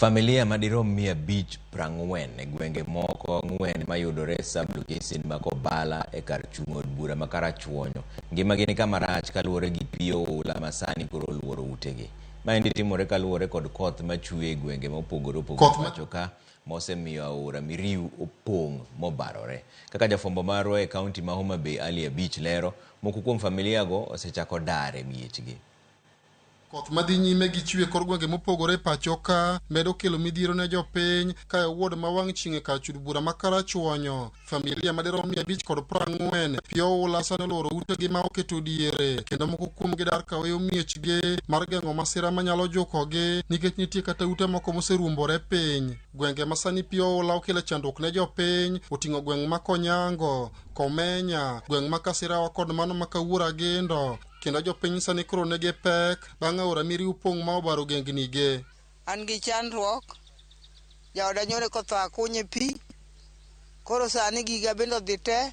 Familia madirom 540 e gwenge moko 4 mayudore sublocation ma Kobala e kar chung' od bura ma Karachuonyo. Ngimagi ni kama rach kaluwore gi pi oula masani koro oluoro utegi. Maendi timore kaluwore kod koth machwe e gwenge mopogore opogore wacho ka mosemiyo aora Miriu opong' mobarore. Kaka jafwambo marwa e kaunti ma Homa Bay Ali Abich lero, moko kuom familiago osechako dar e miechgi. Koth madhi nyime gi chwe kor gwenge mopogore pachoka medo kelo midhiero ne jopiny ka e wuod ma wang' chieng' e kar chud bura ma Karachuonyo. Familia madirom 540 pi oula sani oluoro utegi ma oketo diere, kendo moko kuomgi dar kaweyo miechgi mar geng'o masira manyalo jukogi nikech nitie kata ute moko moserumbore piny. Gwenge ma sani pi oula okelo chandruok ne jopiny oting'o gweng' ma Konyango, Komenya, gweng' ma Kasirawa kod mano ma Kawuora Gendo. Kendo jopiny sani koro negi pek bang' aora Miriu pong' ma obaro gengnige. An gi chandruok, jaoda nyore kotho akunye pi, koro sani giga bende odhi te,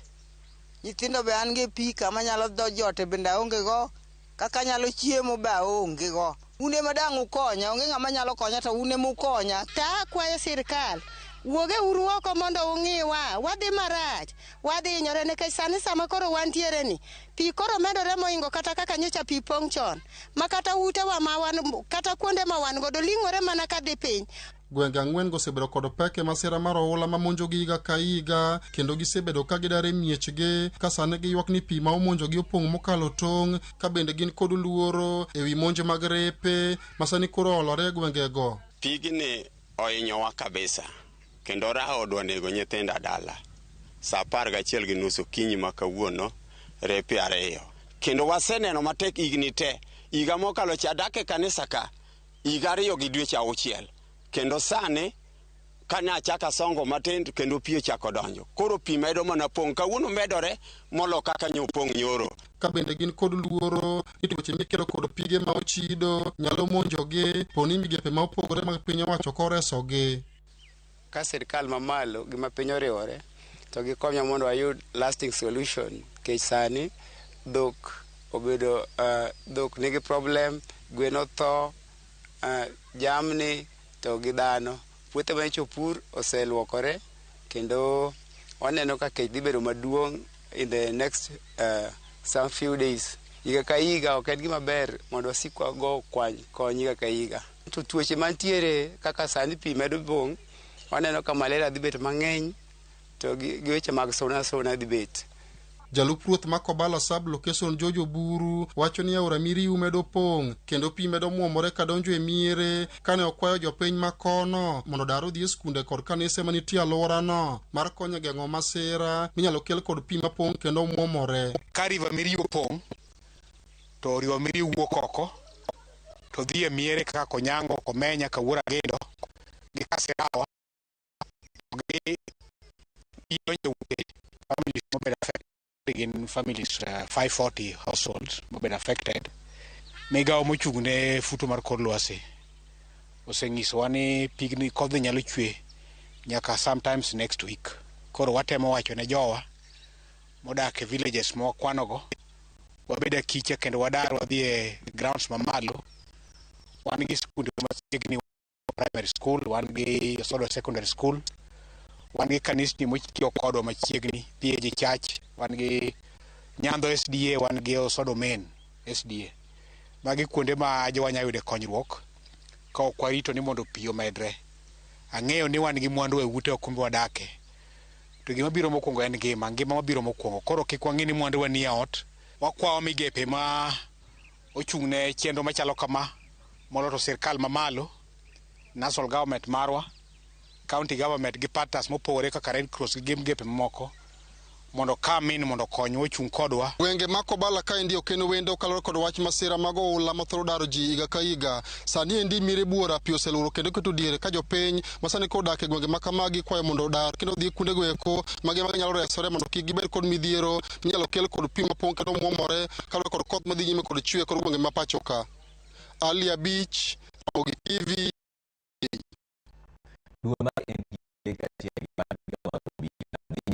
nyithindo be an gi pi kama nyalo dho jote bende aonge go, kaka nyalo chiemo be aonge go. Une madang' ukonya, onge ng'ama nyalo konya to une mukonya. Ta akwayo sirkal, wuoge uru oko mondo ung'iwa, wadhi marach, wadhi hinyore nikech sani sama koro wantiere ni, pi koro medore moingo kata kaka nyocha pi pong' chon, ma kata utewa ma wan, kata kuonde ma wan godo ling'ore mana kadhi piny. Gwenge 4 gosebedo kod pek e masira mar oula ma monjogi higa ka higa, kendo gisebedo ka gidar e miechgi ka sani giywak ni pi ma omonjogi opong' mokalo tong', ka bende gin kod luoro e wi monj mag repe ma sani koro olore e gwengego. Pigni ohinyowa kabisa, kendo raha odwa nego nyithinda dala. Sa 11:30 okinyi ma kawuono, repe 2. Kendo waseneno matek higni te. Higa mokalo cha dak e kanisa ka, higa 2 gi dweche 6. Kendo sani kane achaka songo matin kendo pi ochako donjo. Koro pi medo mana pong' kawuono medore molo kaka nyopong' nyoro. Ka bende gin kod luoro ni tuoche mikelo kod pige ma ochido nyalo monjogi poni migepe ma opogore mag piny owacho koresogi. Ka sirkal mamalo gima piny oriwore to gikonyo mondo ayud lasting solution, kech sani dhok obedo dhok nigi problem, gweno tho, jamni to gi dhano. Puothe ma ichopur oseluokore kendo waneno ka kech dhi bedo maduong' in the next some few days. Higa ka higa ok en gima ber mondo wasikwa go kony higa ka higa. To tuoche mantiere kaka sani pi medo pong', waneno ka malaria dhi bet mang'eny to gi weche mag suna dhi bet. Jalup ruoth ma Kobala sublocation Jojo Buru wacho ni aora Miriu medo pong' kendo pi medo muomore ka donjo e miere, kane okwayo jopiny ma kono mondo dar odhi e skunde kod kanise manitie alworano mar konyo geng'o masira minyalo kel kod pi mapong' kendo muomore. Ka river Miriu pong' to river Miriu wuok oko to dhi e miere kaka Konyango, Komenya, Kawuora Gendo gi Kasirawa gi donjo ute families mobedo affected in families 540 households mobedo affected. Migawo mochung' ne futo mar kor lwasi oseng'isowa ni pigni kodhi nyalo chwe nyaka sometimes next week. Koro watemo wacho ne jowa modak e villages mwakwanogo wabed akicha kendo wadar wadhi e grounds mamalo. Wan gi skunde machiegni, primary school, wan gi Sodo secondary school, wan gi kanisni motiyo kodwa machiegni, PAG Church, wan gi Nyando SDA, wan gi Sodo Main SDA. Magi kuonde ma jowa nyalo yude konyruok ka ok warito ni mondo pi omedre. Ang'eyo ni wan gi mwandu e ute okumbe wadake, to gima biro mokwongo en ngima mabiro mokwongo. Koro kik wang'i ni mwandu wa ni e ot. Wakwawo migepe ma ochung' ne chenro machalo kama molo to sirkal mamalo, national government marwa, county government gi partners mopogore kaka Red Cross gi migepe mamoko mondo kamin mondo kony ochung' kodwa. Gwenge ma Kobala kaendi okeno wendo kalore kod wach masira mag oula mathoro daro ji higa ka higa. Sani endi miere buora pi oseluoro kendo keto diere ka jopiny masani koro odak e gwenge ma kamagi kwayo mondo odar kendo dhi kuonde go eko magi nyalo resore mondo kik gibed kod midhiero minyalo kel kod pi mapong' kendo muomore kalore kod koth madhi nyime kod chwe kod gwenge ma pachoka. Ali Abich, Ramogi TV.